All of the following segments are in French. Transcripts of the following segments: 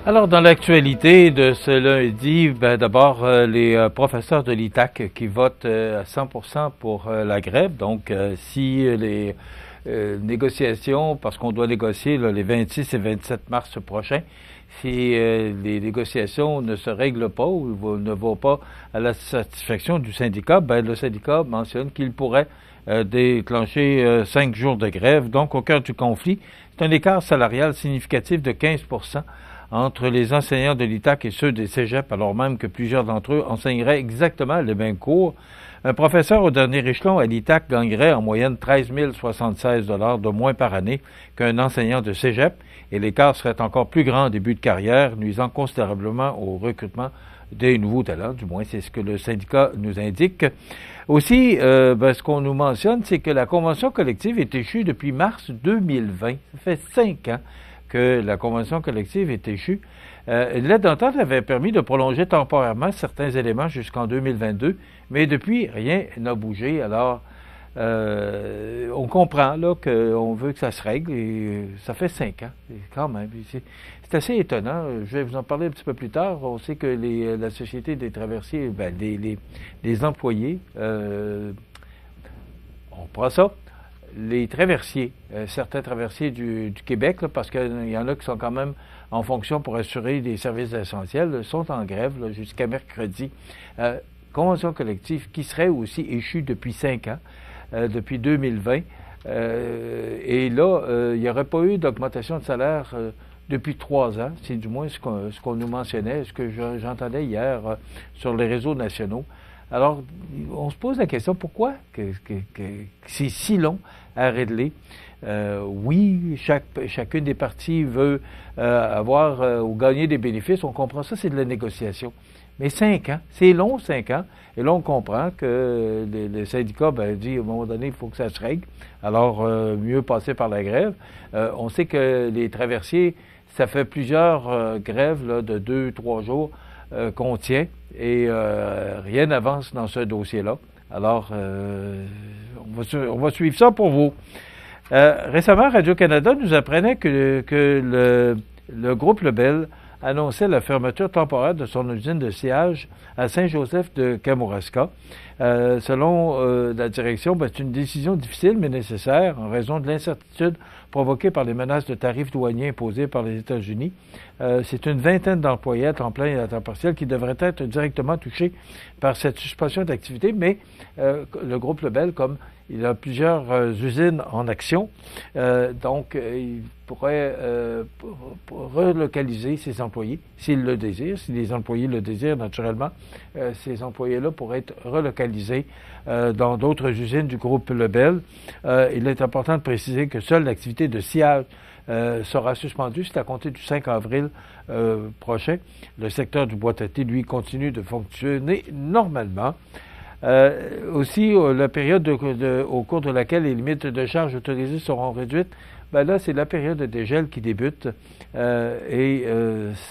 Alors, dans l'actualité de ce lundi, d'abord, les professeurs de l'ITAC qui votent à 100% pour la grève. Donc, si les négociations, parce qu'on doit négocier là, les 26 et 27 mars prochains, si les négociations ne se règlent pas ou ne vont pas à la satisfaction du syndicat, le syndicat mentionne qu'il pourrait déclencher 5 jours de grève. Donc, au cœur du conflit, c'est un écart salarial significatif de 15% entre les enseignants de l'ITAC et ceux des cégeps, alors même que plusieurs d'entre eux enseigneraient exactement les mêmes cours. Un professeur au dernier échelon à l'ITAC gagnerait en moyenne 13 076 $ de moins par année qu'un enseignant de cégep, et l'écart serait encore plus grand en début de carrière, nuisant considérablement au recrutement des nouveaux talents, du moins c'est ce que le syndicat nous indique. Aussi, ce qu'on nous mentionne, c'est que la convention collective est échue depuis mars 2020. Ça fait 5 ans que la convention collective est échue. L'aide d'entente avait permis de prolonger temporairement certains éléments jusqu'en 2022, mais depuis, rien n'a bougé. Alors, on comprend là qu'on veut que ça se règle et ça fait 5 ans, et quand même. C'est assez étonnant. Je vais vous en parler un petit peu plus tard. On sait que la Société des traversiers, les employés, on prend ça. Les traversiers, certains traversiers du Québec, là, parce qu'il y en a qui sont quand même en fonction pour assurer des services essentiels, sont en grève là, jusqu'à mercredi. Convention collective qui serait aussi échue depuis 5 ans, depuis 2020. Et là, il n'y aurait pas eu d'augmentation de salaire depuis 3 ans. C'est du moins ce qu'on nous mentionnait, ce que j'entendais hier sur les réseaux nationaux. Alors, on se pose la question, pourquoi que c'est si long à régler? Oui, chacune des parties veut avoir ou gagner des bénéfices. On comprend ça, c'est de la négociation. Mais 5 ans, c'est long, 5 ans. Et là, on comprend que les syndicats disent, à un moment donné, il faut que ça se règle. Alors, mieux passer par la grève. On sait que les traversiers, ça fait plusieurs grèves là, de 2-3 jours qu'on tient. Et rien n'avance dans ce dossier-là. Alors, on va suivre ça pour vous. Récemment, Radio-Canada nous apprenait que le groupe Lebel annonçait la fermeture temporaire de son usine de sciage à Saint-Joseph de Kamouraska. Selon la direction, c'est une décision difficile mais nécessaire en raison de l'incertitude provoquée par les menaces de tarifs douaniers imposés par les États-Unis. C'est une vingtaine d'employés à temps plein et à temps partiel qui devraient être directement touchés par cette suspension d'activité, mais le groupe Lebel, comme il a plusieurs usines en action, donc il pourrait relocaliser ses employés, s'il le désire. Si les employés le désirent, naturellement, ces employés-là pourraient être relocalisés dans d'autres usines du groupe Lebel. Il est important de préciser que seule l'activité de sciage sera suspendue. C'est à compter du 5 avril prochain. Le secteur du bois-tâté, lui, continue de fonctionner normalement. Aussi, la période au cours de laquelle les limites de charge autorisées seront réduites, là, c'est la période de dégel qui débute et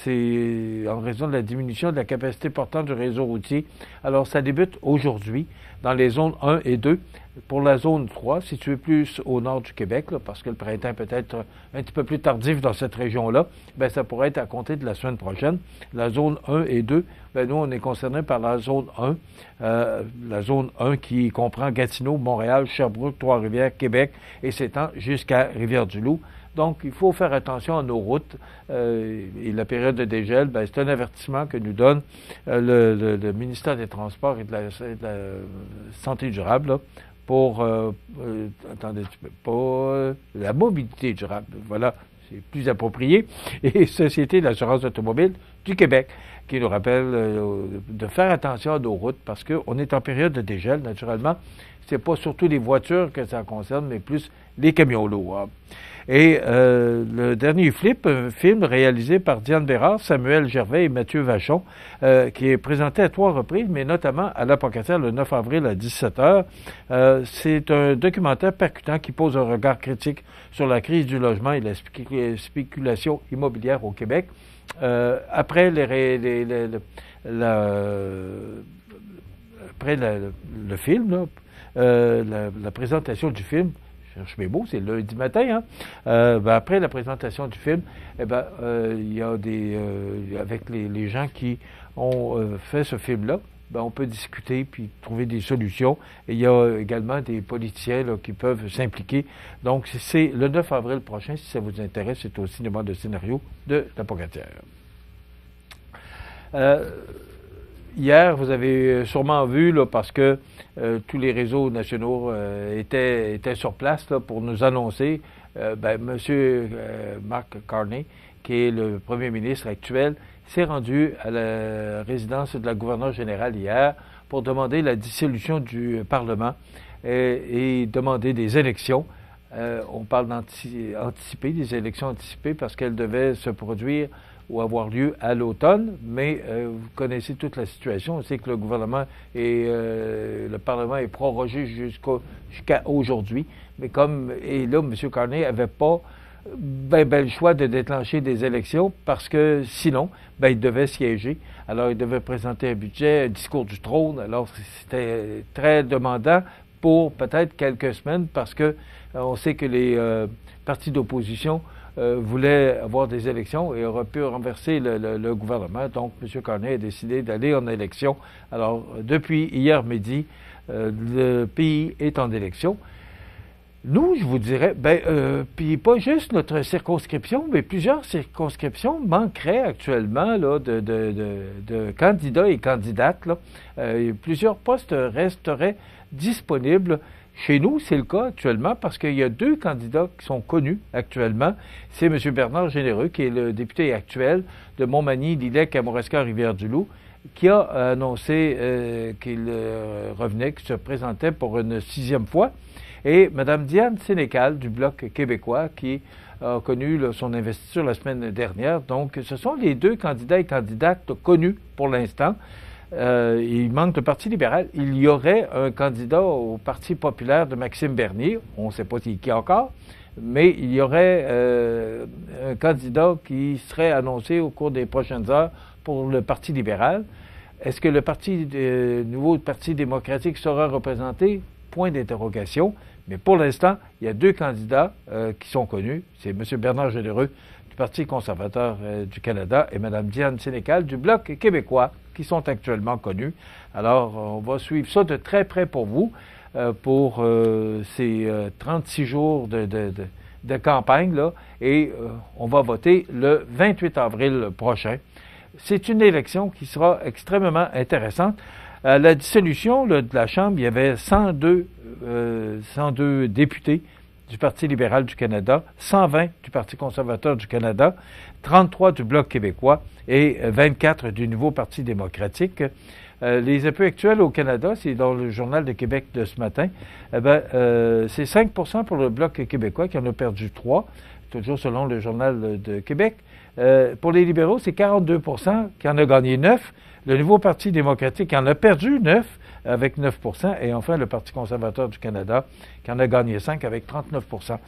c'est en raison de la diminution de la capacité portante du réseau routier. Alors, ça débute aujourd'hui dans les zones 1 et 2. Pour la zone 3, située plus au nord du Québec, là, parce que le printemps peut être un petit peu plus tardif dans cette région-là, ça pourrait être à compter de la semaine prochaine. La zone 1 et 2, nous, on est concernés par la zone 1. La zone 1 qui comprend Gatineau, Montréal, Sherbrooke, Trois-Rivières, Québec et s'étend jusqu'à Rivière-du-Loup. Donc, il faut faire attention à nos routes. Et la période de dégel, c'est un avertissement que nous donne le ministère des Transports et de la Santé durable, là, pour la mobilité durable. Voilà, c'est plus approprié. Et Société d'assurance automobile du Québec, qui nous rappelle de faire attention à nos routes, parce qu'on est en période de dégel, naturellement. C'est pas surtout les voitures que ça concerne, mais plus les camions lourds. Et le dernier Flip, un film réalisé par Diane Bérard, Samuel Gervais et Mathieu Vachon, qui est présenté à 3 reprises, mais notamment à l'Apocatière le 9 avril à 17h. C'est un documentaire percutant qui pose un regard critique sur la crise du logement et la spéculation immobilière au Québec. Après le film, là, la présentation du film, je cherche mes mots, c'est lundi matin, après la présentation du film, il y a avec les gens qui ont fait ce film-là, on peut discuter puis trouver des solutions. Et il y a également des politiciens là, qui peuvent s'impliquer. Donc, c'est le 9 avril prochain, si ça vous intéresse, c'est au cinéma de scénario de La Pocatière. Hier, vous avez sûrement vu, là, parce que tous les réseaux nationaux étaient sur place là, pour nous annoncer, M. Mark Carney, qui est le premier ministre actuel, s'est rendu à la résidence de la gouverneure générale hier pour demander la dissolution du Parlement et demander des élections. On parle d'anticiper, des élections anticipées parce qu'elles devaient se produire ou avoir lieu à l'automne, mais vous connaissez toute la situation. On sait que le gouvernement et le Parlement est prorogé jusqu'à aujourd'hui. Mais et là, M. Carney n'avait pas le choix de déclencher des élections parce que sinon, il devait siéger. Alors, il devait présenter un budget, un discours du trône. Alors, c'était très demandant pour peut-être quelques semaines parce que on sait que les partis d'opposition voulaient avoir des élections et auraient pu renverser le gouvernement. Donc, M. Carney a décidé d'aller en élection. Alors, depuis hier midi, le pays est en élection. Nous, je vous dirais, puis pas juste notre circonscription, mais plusieurs circonscriptions manqueraient actuellement là, de candidats et candidates. Là. Plusieurs postes resteraient disponibles. Chez nous, c'est le cas actuellement parce qu'il y a 2 candidats qui sont connus actuellement. C'est M. Bernard Généreux, qui est le député actuel de Montmagny, Lillec, Kamouraska, Rivière-du-Loup, qui a annoncé qu'il revenait, qu'il se présentait pour une 6e fois. Et Mme Diane Sénécal du Bloc québécois qui a connu son investiture la semaine dernière. Donc, ce sont les 2 candidats et candidates connus pour l'instant. Il manque le Parti libéral. Il y aurait un candidat au Parti populaire de Maxime Bernier. On ne sait pas qui encore, mais il y aurait un candidat qui serait annoncé au cours des prochaines heures pour le Parti libéral. Est-ce que le nouveau Parti démocratique sera représenté? Point d'interrogation. Mais pour l'instant, il y a 2 candidats qui sont connus. C'est M. Bernard Généreux du Parti conservateur du Canada et Mme Diane Sénécal du Bloc québécois qui sont actuellement connus. Alors, on va suivre ça de très près pour vous pour ces 36 jours de campagne là, et on va voter le 28 avril prochain. C'est une élection qui sera extrêmement intéressante. À la dissolution de la Chambre, il y avait 102 députés du Parti libéral du Canada, 120 du Parti conservateur du Canada, 33 du Bloc québécois et 24 du Nouveau Parti démocratique. Les appuis actuels au Canada, c'est dans le Journal de Québec de ce matin, c'est 5% pour le Bloc québécois qui en a perdu 3, toujours selon le Journal de Québec. Pour les libéraux, c'est 42% qui en a gagné 9. Le Nouveau Parti démocratique qui en a perdu 9 avec 9%. Et enfin, le Parti conservateur du Canada qui en a gagné 5 avec 39%.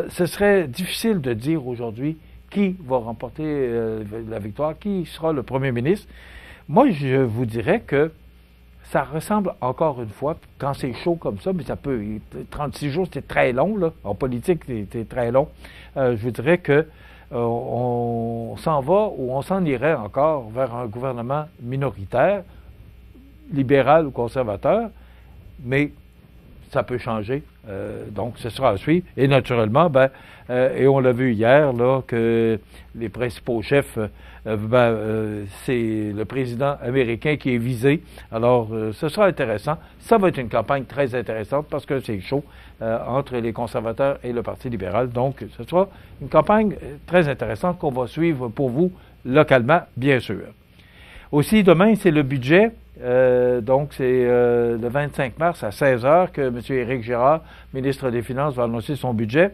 Ce serait difficile de dire aujourd'hui qui va remporter la victoire, qui sera le premier ministre. Moi, je vous dirais que ça ressemble encore une fois, quand c'est chaud comme ça, mais ça peut... 36 jours, c'est très long, là. En politique, c'est très long. Je vous dirais que on s'en va ou on s'en irait encore vers un gouvernement minoritaire, libéral ou conservateur, mais ça peut changer. Donc, ce sera à suivre. Et naturellement, et on l'a vu hier, là, que les principaux chefs, c'est le président américain qui est visé. Alors, ce sera intéressant. Ça va être une campagne très intéressante parce que c'est chaud entre les conservateurs et le Parti libéral. Donc, ce sera une campagne très intéressante qu'on va suivre pour vous localement, bien sûr. Aussi, demain, c'est le budget. Donc, c'est le 25 mars à 16h que M. Éric Girard, ministre des Finances, va annoncer son budget.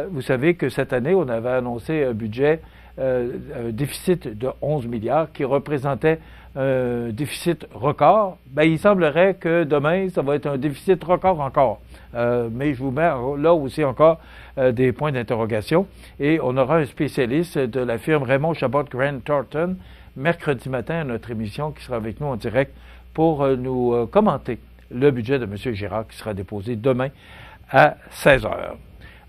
Vous savez que cette année, on avait annoncé un budget, un déficit de 11 milliards qui représentait un déficit record. Il semblerait que demain, ça va être un déficit record encore. Mais je vous mets là aussi encore des points d'interrogation. Et on aura un spécialiste de la firme Raymond Chabot Grant Thornton mercredi matin à notre émission qui sera avec nous en direct pour nous commenter le budget de M. Girard qui sera déposé demain à 16 heures.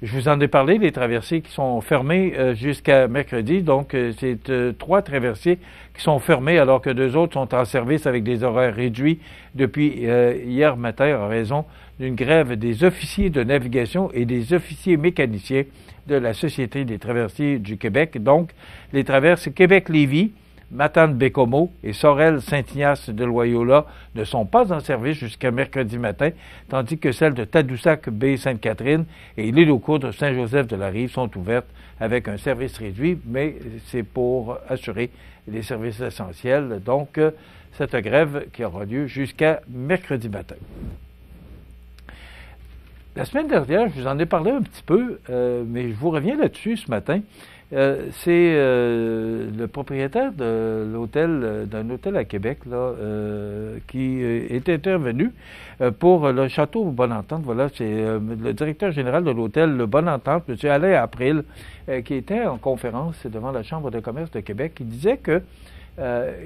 Je vous en ai parlé, les traversiers qui sont fermés jusqu'à mercredi. Donc, c'est 3 traversiers qui sont fermés alors que 2 autres sont en service avec des horaires réduits depuis hier matin en raison d'une grève des officiers de navigation et des officiers mécaniciens de la Société des traversiers du Québec. Donc, les traverses Québec-Lévis, Matane-Bécomo et Sorel-Saint-Ignace de Loyola ne sont pas en service jusqu'à mercredi matin, tandis que celles de Tadoussac-Baie-Sainte-Catherine et l'île aux Coudres Saint-Joseph-de-la-Rive sont ouvertes avec un service réduit, mais c'est pour assurer les services essentiels. Donc, cette grève qui aura lieu jusqu'à mercredi matin. La semaine dernière, je vous en ai parlé un petit peu, mais je vous reviens là-dessus ce matin. C'est le propriétaire de l'hôtel, d'un hôtel à Québec, là, qui est intervenu pour le château Bonne Entente. Voilà, c'est le directeur général de l'hôtel Le Bonne Entente, M. Alain April, qui était en conférence devant la Chambre de commerce de Québec. Il disait que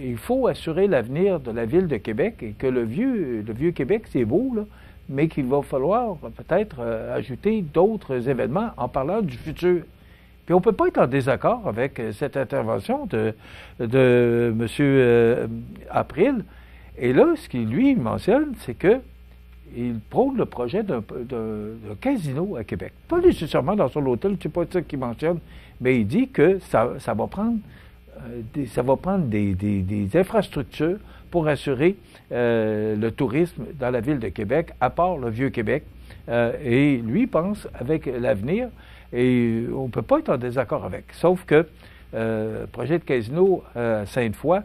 il faut assurer l'avenir de la ville de Québec et que le vieux Québec, c'est beau, là, mais qu'il va falloir peut-être ajouter d'autres événements en parlant du futur. Puis on ne peut pas être en désaccord avec cette intervention de M. April. Et là, ce qu'il lui mentionne, c'est qu'il prône le projet d'un casino à Québec. Pas nécessairement dans son hôtel, c'est pas ça qu'il mentionne, mais il dit que ça va prendre des infrastructures pour assurer le tourisme dans la ville de Québec, à part le Vieux-Québec. Et lui pense avec l'avenir, et on ne peut pas être en désaccord avec. Sauf que projet de casino à Sainte-Foy,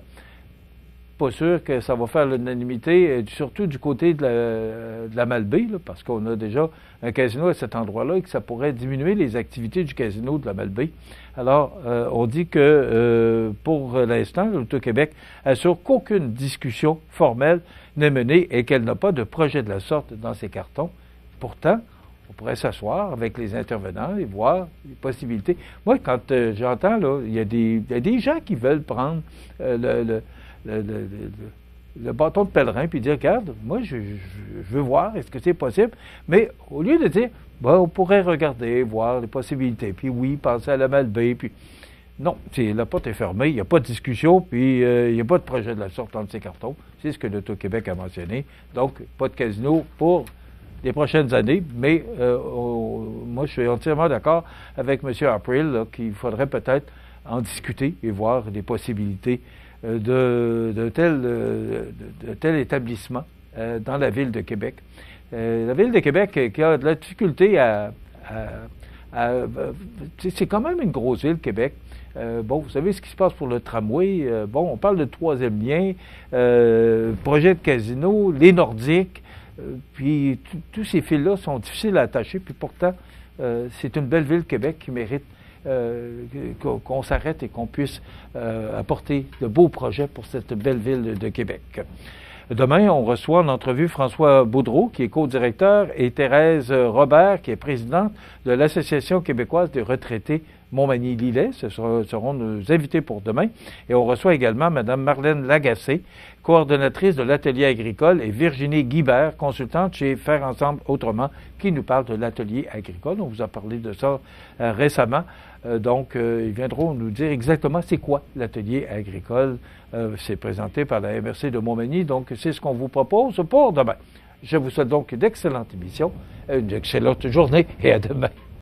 pas sûr que ça va faire l'unanimité, surtout du côté de la Malbaie, là, parce qu'on a déjà un casino à cet endroit-là et que ça pourrait diminuer les activités du casino de la Malbaie. Alors, on dit que pour l'instant, l'Auto-Québec assure qu'aucune discussion formelle n'est menée et qu'elle n'a pas de projet de la sorte dans ses cartons. Pourtant, on pourrait s'asseoir avec les intervenants et voir les possibilités. Moi, quand j'entends, là, il y a des gens qui veulent prendre le bâton de pèlerin puis dire, regarde, moi, je veux voir, est-ce que c'est possible? Mais au lieu de dire, ben, on pourrait regarder, voir les possibilités, puis oui, penser à la Malbaie, puis non, la porte est fermée, il n'y a pas de discussion, puis il n'y a pas de projet de la sorte dans ces cartons. C'est ce que l'Auto-Québec a mentionné. Donc, pas de casino pour les prochaines années, mais moi, je suis entièrement d'accord avec M. April qu'il faudrait peut-être en discuter et voir des possibilités de tel établissement dans la ville de Québec. La ville de Québec qui a de la difficulté c'est quand même une grosse ville, Québec. Bon, vous savez ce qui se passe pour le tramway. Bon, on parle de 3e lien, projet de casino, les Nordiques. Puis tous ces fils-là sont difficiles à attacher, puis pourtant, c'est une belle ville, Québec, qui mérite qu'on s'arrête et qu'on puisse apporter de beaux projets pour cette belle ville de Québec. Demain, on reçoit en entrevue François Boudreau, qui est co-directeur, et Thérèse Robert, qui est présidente de l'Association québécoise des retraités Montmagny-Lillet. Ce seront nos invités pour demain. Et on reçoit également Mme Marlène Lagacé, coordonnatrice de l'atelier agricole, et Virginie Guibert, consultante chez Faire Ensemble Autrement, qui nous parle de l'atelier agricole. On vous a parlé de ça récemment. Donc, ils viendront nous dire exactement c'est quoi l'atelier agricole. C'est présenté par la MRC de Montmagny. Donc, c'est ce qu'on vous propose pour demain. Je vous souhaite donc d'excellentes émissions, une excellente journée et à demain.